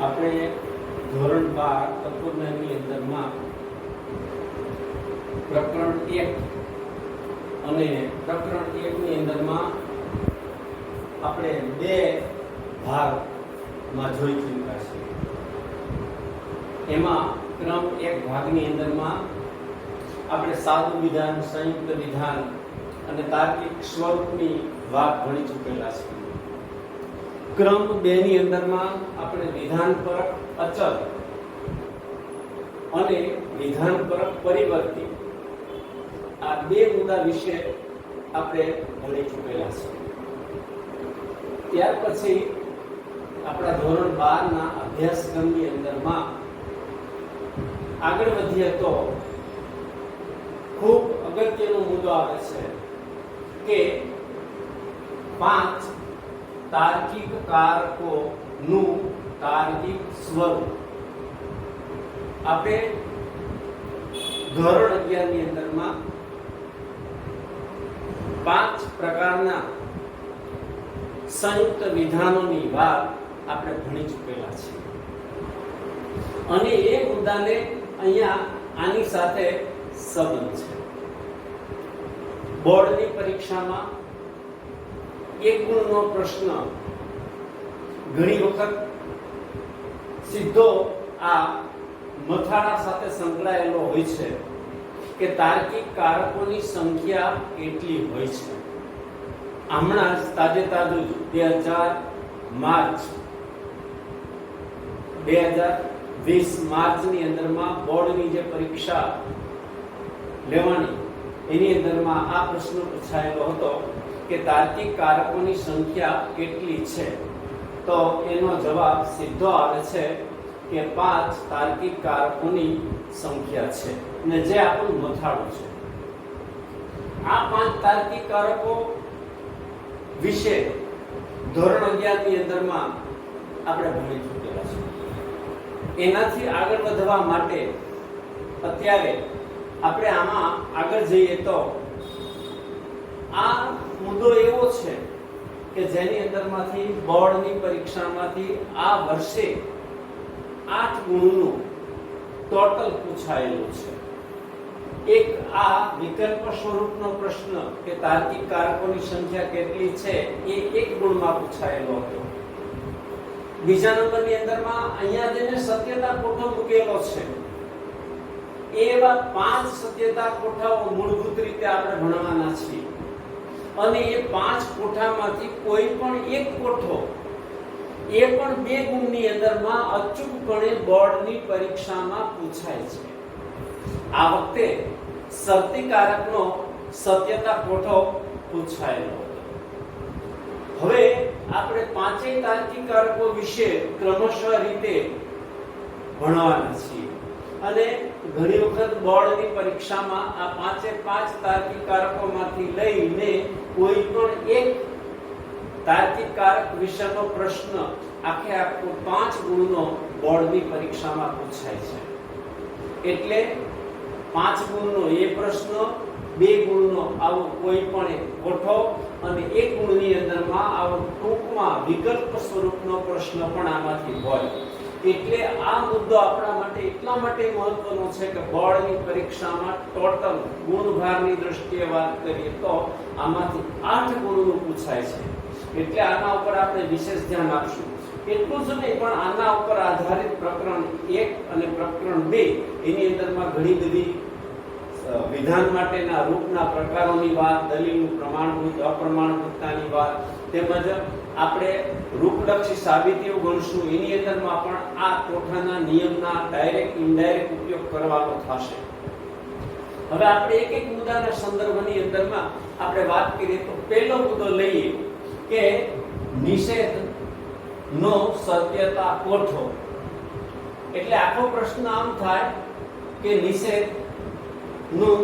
આપણે ધોરણ 12 તત્વજ્ઞાનની અંદરમાં પ્રકરણ 1 અને પ્રકરણ 1 ની અંદરમાં આપણે બે ભાગમાં જોઈ ચૂક્યા છે। એમાં ક્રમ 1 ભાગની અંદરમાં આપણે સાદું વિધાન, સંયુક્ત વિધાન અને તાર્કિક સ્વરૂપની વાત ભણી ચૂકેલા છે। ક્રમ 2 ની અંદરમાં આપણે વિધાનપરક અચલ અને વિધાનપરક પરિવર્તી આ બે મુદ્દા વિશે આપણે ભણી ચૂકેલા છે। ત્યાર પછી આપણા ધોરણ 12 ના અભ્યાસક્રમની અંદરમાં આગળ વધીએ તો ખૂબ અગત્યનો મુદ્દો આવે છે કે 5 તાર્કિક કારકોનું તાર્કિક સ્વરૂપ। આપણે ધોરણ 11 ની અંદરમાં 5 પ્રકારના સંયુક્ત વિધાનોની વાત આપણે ભણી ચૂકેલા છે અને એ મુદ્દાને અહીંયા આની સાથે સંબંધ છે। બોર્ડની પરીક્ષામાં એક ગુણનો પ્રશ્ન ઘણી વખત સીધો આ મથાળા સાથે સંકળાયેલો હોય છે કે તાર્કિક કારકોની સંખ્યા કેટલી હોય છે। હમણાં જ તાજેતાજું 2020 માર્ચની અંદરમાં બોર્ડની જે પરીક્ષા લેવાની એની અંદરમાં આ પ્રશ્ન પૂછાયેલો હતો કે તાર્કિક કારકોની સંખ્યા કેટલી છે, તો એનો જવાબ સીધો આવે છે કે 5 તાર્કિક કારકોની સંખ્યા છે અને જે આપણું મથાળું છે। આ 5 તાર્કિક કારકો વિશે ધોરણ 11 ની અંદરમાં આપણે ભણી ચૂકેલા છે। એનાથી આગળ વધવા માટે અત્યારે આપણે આમાં આગળ જઈએ તો આ મુદ્દો એવો છે કે જેની અંદરમાંથી બોર્ડની પરીક્ષામાંથી આ વર્ષે 8 ગુણનું ટોટલ પૂછાયેલું છે। એક આ વિકલ્પ સ્વરૂપનો પ્રશ્ન કે તાર્કિક કારકોની સંખ્યા કેટલી છે એ 1 ગુણમાં પૂછાયેલો હતો। બીજા નંબરની અંદરમાં અહીંયા જેને સત્યતા કોઠો મૂકેલો છે એવા 5 સત્યતા કોઠાઓ મૂળભૂત રીતે આપણે ભણવાના છીએ અને એ 5 કોઠામાંથી કોઈ પણ એક કોઠો એ પણ 2 ગુણની અંદરમાં અચૂકપણે બોર્ડની પરીક્ષામાં પૂછાય છે। આ વખતે સત્યકારકનો સત્યતા કોઠો પૂછાયેલો હતો। હવે આપણે 5 તાર્કિક કારકો વિશે ક્રમશઃ રીતે ભણવાના છીએ અને ઘણી વખત બોર્ડની પરીક્ષામાં આ 5 તાર્કિક કારકોમાંથી લઈને કોઈ પણ એક તાર્કિક કારક વિશેનો પ્રશ્ન આખે આખો 5 ગુણનો બોર્ડની પરીક્ષામાં પૂછાય છે। એટલે 5 ગુણનો એ પ્રશ્ન, 2 ગુણનો આવો કોઈ પણ એક કોઠો અને 1 ગુણની અંદરમાં આવો ટૂંકમાં વિકલ્પ સ્વરૂપનો પ્રશ્ન પણ આમાંથી હોય। એટલે આ મુદ્દો આપણા માટે એટલા માટે મહત્વનો છે કે બોર્ડની પરીક્ષામાં ટોટલ ગુણભારની દ્રષ્ટિએ વાત કરીએ તો આમાંથી 8 ગુણનું પૂછાય છે। એટલે આના ઉપર આપણે વિશેષ ધ્યાન આપશું। એટલું જ નહીં પણ આના ઉપર આધારિત પ્રકરણ 1 અને પ્રકરણ 2 એની અંદરમાં ઘણી બધી વિધાન માટેના રૂપના પ્રકારોની વાત, દલીલનું પ્રમાણભૂત અપ્રમાણભૂતતાની વાત તેમજ આપણે રૂપલક્ષી સાબિતીઓ ગણશું। એની અંદરમાં પણ આ કોઠાના નિયમના ડાયરેક્ટ ઇનડાયરેક્ટ ઉપયોગ કરવાનો થશે। હવે આપણે એક એક મુદ્દાના સંદર્ભની અંદરમાં આપણે વાત કરીએ તો પહેલો મુદ્દો લઈએ કે નિષેધનો સત્યતા કોઠો। એટલે આખો પ્રશ્ન આમ થાય કે નિષેધનું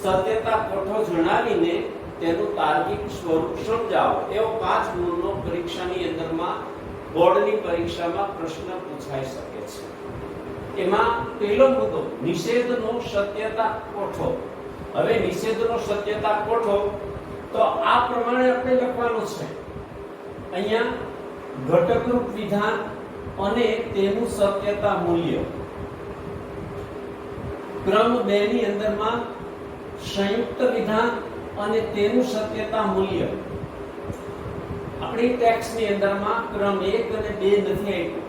સત્યતા કોઠો જણાવીને તેનું તાર્કિક સ્વરૂપ સમજાવો। એવો 5 ગુણનો પરીક્ષાની અંદરમાં બોર્ડની પરીક્ષામાં પ્રશ્ન પૂછાઈ શકે છે। એમાં પહેલો મુદ્દો નિષેધનો સત્યતા કોઠો। હવે નિષેધનો સત્યતા કોઠો તો આ પ્રમાણે આપણે લખવાનું છે। અહીંયા ઘટકરૂપ વિધાન અને તેનું સત્યતા મૂલ્ય. ક્રમ 2 ની અંદરમાં સંયુક્ત વિધાન અને તેનું સત્યતા મૂલ્ય. આપણી ટેક્સ્ટની અંદરમાં ક્રમ 1 અને 2 નથી આપ્યું,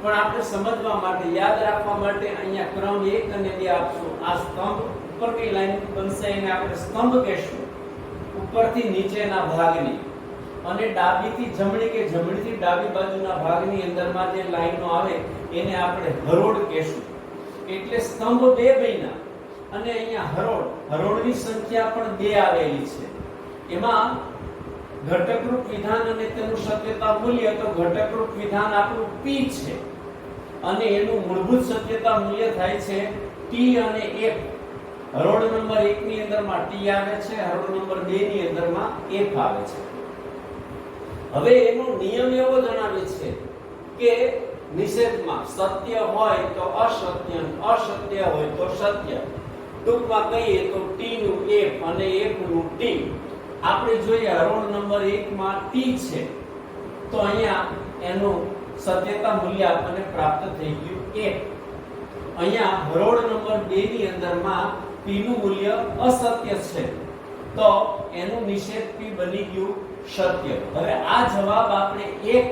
પણ આપણે સમજવા માટે, યાદ રાખવા માટે અહીંયા ક્રમ 1 અને 2 આપશું. આ સ્તંભ ઉપરની લાઈન બનશે, એને આપણે સ્તંભ કહેશું, ઉપરથી નીચેના ભાગની, અને ડાબીથી જમણી કે જમણીથી ડાબી બાજુના ભાગની અંદરમાં જે લાઈનો આવે એને આપણે હરોળ કહેશું. એટલે સ્તંભ 2 બન્યા અને અહીંયા હરોળની સંખ્યા પણ 2 આવેલી છે. એમાં ઘટકરૂપ વિધાન અને તેનું સત્યતા મૂલ્ય, તો ઘટકરૂપ વિધાન આપણું p છે અને એનું મૂળભૂત સત્યતા મૂલ્ય થાય છે t અને f. હરોળ નંબર 1 ની અંદરમાં t આવે છે, હરોળ નંબર 2 ની અંદરમાં f આવે છે. હવે એનો નિયમ એવો જણાવે છે કે નિષેધમાં સત્ય હોય તો અસત્ય, અસત્ય હોય તો સત્ય. ટૂંકમાં કહીએ તો t નું f અને f નું t. આપણે જોઈએ હરોળ નંબર 1 માં t છે, તો અહીંયા એનું સત્યતા મૂલ્ય આપણને પ્રાપ્ત થઈ ગયું 1. અહીંયા હરોળ નંબર 2 ની અંદરમાં p નું મૂલ્ય અસત્ય છે, તો એનું નિષેધ p બની ગયું સત્ય. હવે આ જવાબ આપણે 1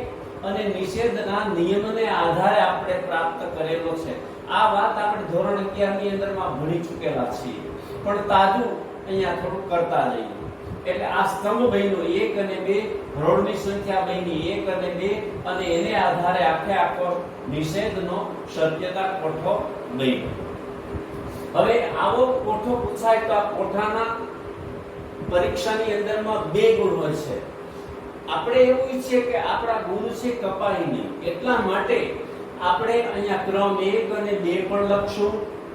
અને નિષેધના નિયમને આધારે આપણે પ્રાપ્ત કરેલો છે. આ વાત આપણે ધોરણ 11 ની અંદરમાં ભણી ચૂકેલા છીએ, પણ તાજું અહીંયા થોડું કરતા જઈએ. એટલે આ સ્તંભ બન્યો 1 અને 2, હરોળની સંખ્યા બની 1 અને 2, અને એને આધારે આખે આખો નિષેધનો સત્યતા કોઠો બન્યો. હવે આવો કોઠો પૂછાય તો આ કોઠાના પરીક્ષાની અંદરમાં 2 ગુણ હોય છે. આપણે એવું ઈચ્છીએ કે આપણા ગુણ છે કપાય નહીં, એટલા માટે આપણે અહીંયા ક્રમ 1 અને 2 પણ લખશું.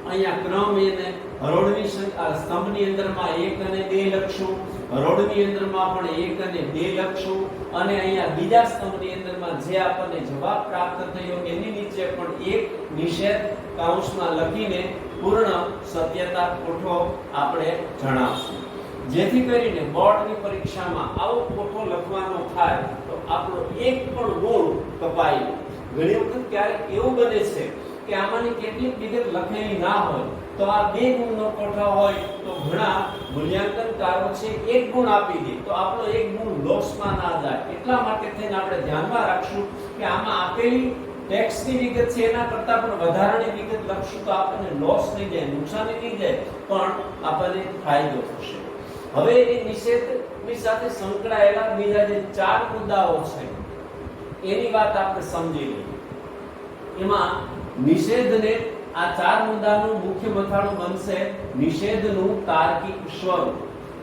અહીંયા ક્રમ અને હરોળની સ્તંભની અંદરમાં 1 અને 2 લખશું, હરોળની અંદરમાં પણ 1 અને 2 લખશું, અને અહીંયા બીજા સ્તંભની અંદરમાં જે આપણને જવાબ પ્રાપ્ત થયો એની નીચે પણ 1 નિષેધ કૌંસમાં લખીને પૂર્ણ સત્યતા કોઠો આપણે જણાવશું. જેથી કરીને બોર્ડની પરીક્ષામાં આવો કોઠો લખવાનો થાય તો આપણો એક પણ ગુણ કપાય નહીં. ઘણી વખત ક્યારેક એવું બને છે કે આમાંની કેટલીક વિગત લખેલી ના હોય, તો આ 2 ગુણનો કોઠો હોય તો ઘણા મૂલ્યાંકનકારો છે 1 ગુણ આપી દે, તો આપણો 1 ગુણ લોસમાં ના જાય. એટલા માટે થઈને આપણે ધ્યાનમાં રાખશું કે આમાં આપેલી ટેક્સ્ટની વિગત છે એના કરતાં પણ વધારાની વિગત લખશું તો આપણને લોસ નહીં જાય, નુકસાની નહીં જાય, પણ આપણને ફાયદો થશે. હવે એ નિષેધની સાથે સંકળાયેલા બીજા જે 4 મુદ્દાઓ છે એની વાત આપણે સમજી લઈએ. એમાં નિષેધને આ 4 મુદ્દાનું મુખ્ય મથાળું બનશે નિષેધનું તાર્કિક સ્વરૂપ.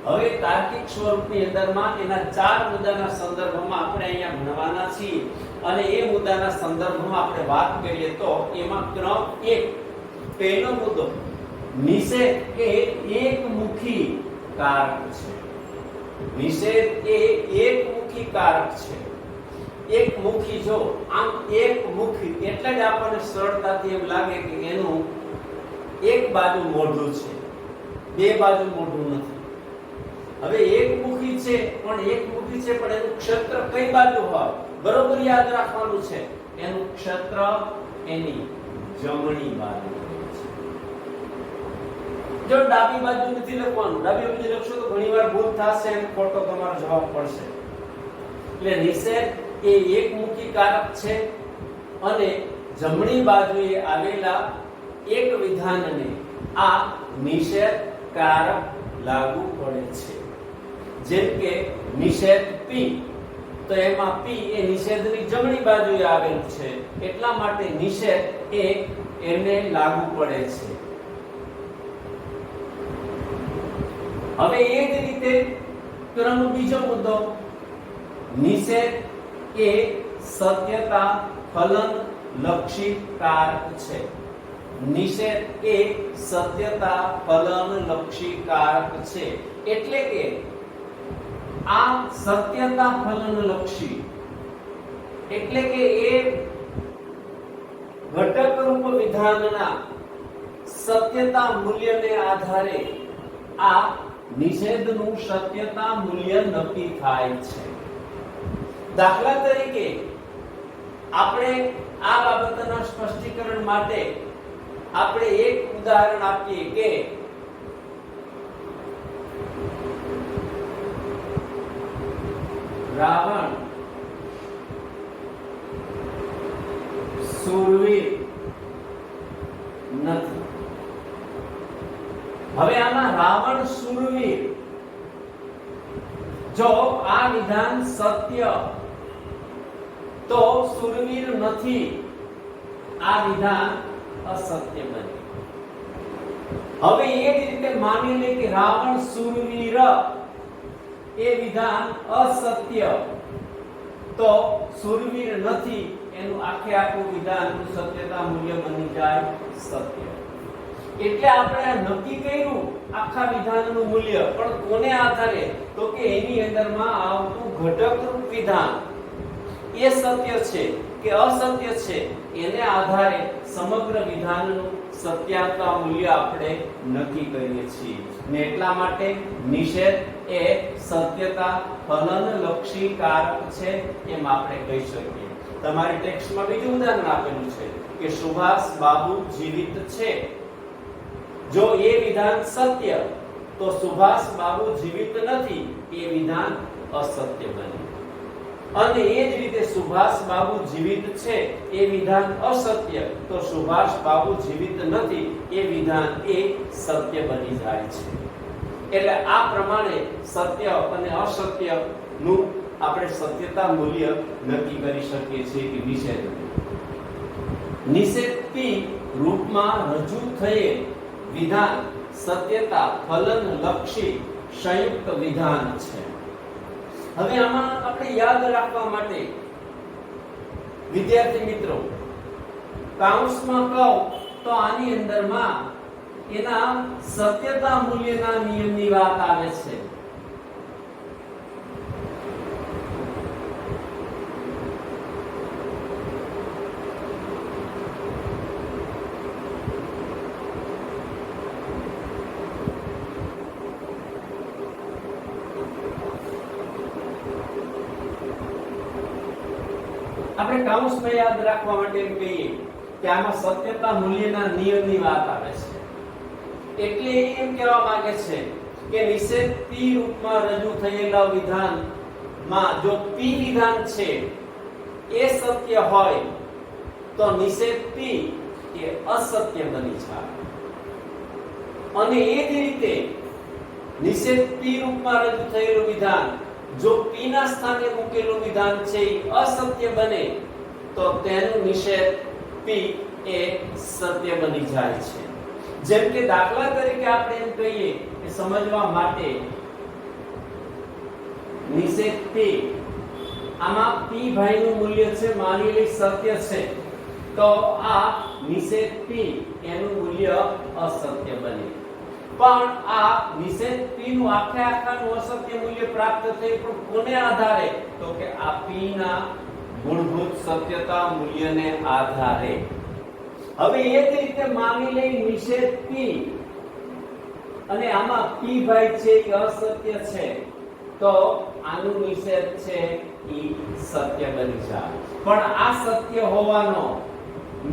હવે તાર્કિક સ્વરૂપની અંદરમાં એના 4 મુદ્દાના સંદર્ભમાં આપણે અહીંયા ભણવાના છીએ, અને એ મુદ્દાના સંદર્ભમાં આપણે વાત કરીએ તો એમાં ક્રમ 1 પહેલો મુદ્દો, નિષેધ એ એકમુખી કારક છે. નિષેધ એ એકમુખી કારક છે. એકમુખી, જો આમ એકમુખી એટલે જ આપણને સરળતાથી એમ લાગે કે એનું એક બાજુ મોઢું છે, 2 બાજુ મોઢું નથી. હવે એકમુખી છે પણ એનું ક્ષેત્ર કઈ બાજુ હોય બરોબર યાદ રાખવાનું છે. એનું ક્ષેત્ર એની જમણી બાજુ છે. જો ડાબી બાજુ નથી લખવાનું, ડાબી બાજુ લખશો તો ઘણીવાર ભૂલ થશે અને ખોટો તમારો જવાબ પડશે. એટલે નિષેધ એ એકમુખી કારક છે અને જમણી બાજુએ આવેલા એક વિધાનને આ નિષેધ કારક લાગુ પડે છે. જેમ કે નિષેધ P, તો એમાં P એ નિષેધની જમણી બાજુએ આવેલું છે, એટલા માટે નિષેધ એ એને લાગુ પડે છે. હવે એ જ રીતે ક્રમ બીજો મુદ્દો, નિષેધ એ સત્યતા ફલન લક્ષી કારક છે. નિષેધ એ સત્યતા ફલન લક્ષી કારક છે. એટલે કે આ સત્યતા ફલન લક્ષી એટલે કે એ ઘટક રૂપ વિધાનના સત્યતા મૂલ્યને આધારે આ નિષેધનું સત્યતા મૂલ્ય નક્કી થાય છે. દાખલા તરીકે આપણે આ બાબતના સ્પષ્ટીકરણ માટે આપણે એક ઉદાહરણ આપીએ કે રાવણ શૂરવીર નથી. હવે આમાં રાવણ શૂરવીર, જો આ વિધાન સત્ય તો શૂરવીર નથી, આ વિધાન અસત્ય બને. હવે એ જ રીતે માની લે કે રાવણ શૂરવીર એ વિધાન અસત્ય તો શૂરવીર નથી એનું આખે આખું વિધાનનું સત્યતા મૂલ્ય બની જાય સત્ય. એટલે આપણે નક્કી કર્યું આખા વિધાનનું મૂલ્ય, પણ કોને આધારે? તો કે એની અંદરમાં આવતું ઘટકરૂપ વિધાન એ સત્ય છે કે અસત્ય છે એને આધારે સમગ્ર વિધાનનું સત્યતા મૂલ્ય આપણે નક્કી કરીએ છીએ. ને એટલા માટે નિષેધ એ સત્યતા ફલનલક્ષી કારક છે એમ આપણે કહી શકીએ. તમારી ટેક્સ્ટમાં બીજું ઉદાહરણ આપેલું છે કે સુભાષ બાબુ જીવિત છે. જો એ વિધાન સત્ય તો સુભાષ બાબુ જીવિત નથી એ વિધાન અસત્ય બને. અને એ જ રીતે સુભાષ બાબુ જીવિત છે એ વિધાન અસત્ય તો સુભાષ બાબુ જીવિત નથી એ વિધાન એ સત્ય બની જાય છે. એટલે આ પ્રમાણે સત્ય અને અસત્ય નું આપણે સત્યતા મૂલ્ય નક્કી કરી શકીએ છીએ કે નિષેધ. નિષેધથી રૂપમાં રજૂ થયેલ વિધાન સત્યતા ફલન લક્ષી સંયુક્ત વિધાન છે. હવે આમાં આપણે યાદ રાખવા માટે વિદ્યાર્થી મિત્રો કાઉન્સમાં કહું તો આની અંદરમાં એના સત્યતા મૂલ્યના નિયમની વાત આવે છે. આપણે કાઉન્સમાં યાદ રાખવા માટે એમ કહીએ કે આમાં સત્યતા મૂલ્યના નિયમની વાત આવે છે. એટલે એમ કહેવા માંગે છે કે નિષેધ P રૂપમાં રજૂ થયેલા વિધાનમાં જો P વિધાન છે એ સત્ય હોય તો નિષેધ P એ અસત્ય બની જાય. અને એ જ રીતે નિષેધ P રૂપમાં રજૂ થયેલું વિધાન જો P ના સ્થાને મૂકેલું વિધાન છે એ અસત્ય બને તો તેનું નિષેધ P એ સત્ય બની જાય છે. જેમ કે દાખલા તરીકે આપણે એમ કહીએ કે સમજવા માટે નિષેધ P આમાં P ભાઈનું મૂલ્ય છે માની લે સત્ય છે તો આ નિષેધ P એનું મૂલ્ય અસત્ય બને. પણ આ નિષેધ P નું આખાનું અસત્ય મૂલ્ય પ્રાપ્ત થયું પણ કોને આધારે? તો કે આ P ના મૂળભૂત સત્યતા મૂલ્યને આધારે. હવે એ જ રીતે માની લઈ નિષેધ P અને આમાં P ભાઈ છે એ અસત્ય છે તો આનું નિષેધ છે એ સત્ય બની જાય. પણ આ સત્ય હોવાનો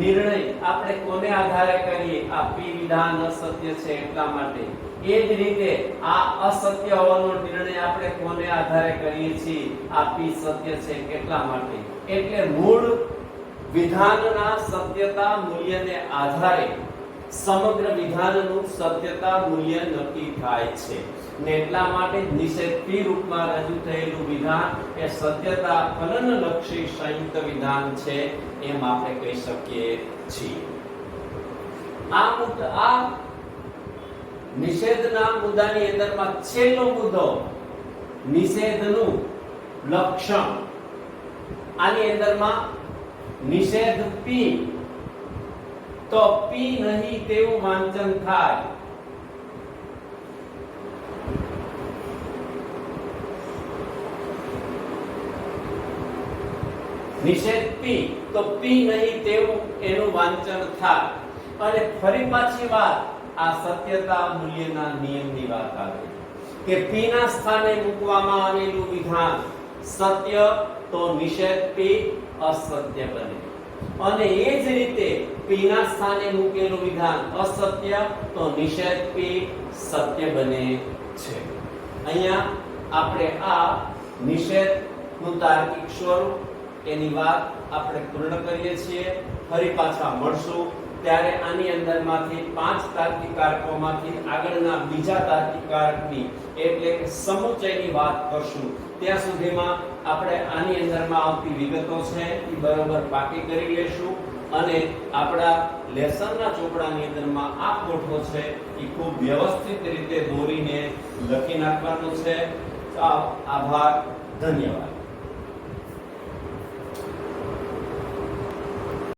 નિર્ણય આપણે કોને આધારે કરીએ? આ P વિધાન અસત્ય છે એટલા માટે. એ જ રીતે આ અસત્ય હોવાનો નિર્ણય આપણે કોને આધારે કરીએ છીએ? આ P સત્ય છે કેટલા માટે. એટલે મૂળ વિધાનના સત્યતા મૂલ્યને આધારે સમગ્ર વિધાનનું સત્યતા મૂલ્ય નક્કી થાય છે. ને એટલા માટે નિષેધ P રૂપમાં રજૂ થયેલું વિધાન એ સત્યતા ફલનલક્ષી સંયુક્ત વિધાન છે એમ આપણે કહી શકીએ છીએ. આ નિષેધના મુદ્દાની અંદરમાં છેલ્લો મુદ્દો નિષેધનું લક્ષણ. આની અંદરમાં નિષેધ P તો P નહીં તેવું વાંચન થાય. નિષેધ P તો P નહીં તેવું એનું વાંચન થાય. અને ફરી પાછી વાત આ સત્યતા મૂલ્યના નિયમની વાત આવે કે P ના સ્થાને મૂકવામાં આવેલું વિધાન સત્ય તો નિષેધ P અસત્ય બને. અને એ જ રીતે p ના સ્થાને મૂકેલું વિધાન અસત્ય તો નિષેધ p સત્ય બને છે. અહીંયા આપણે આ નિષેધ નું તાર્કિક સ્વરૂપ એની વાત આપણે પૂર્ણ કરીએ છીએ. ફરી પાછા મળશું ત્યારે આની અંદરમાંથી 5 તાર્કિક કારકોમાંથી આગળના બીજા તાર્કિક કારકની એટલે કે સમુચ્ચયની વાત કરશું. ત્યાં સુધીમાં આપણે આની અંદરમાં આવતી વિગતો છે એ બરોબર પાકી કરી લેશું અને આપણા લેસનના ચોપડાની અંદરમાં આ કોઠો છે એ ખૂબ વ્યવસ્થિત રીતે દોરીને લખી નાખવાનો છે. આભાર, ધન્યવાદ.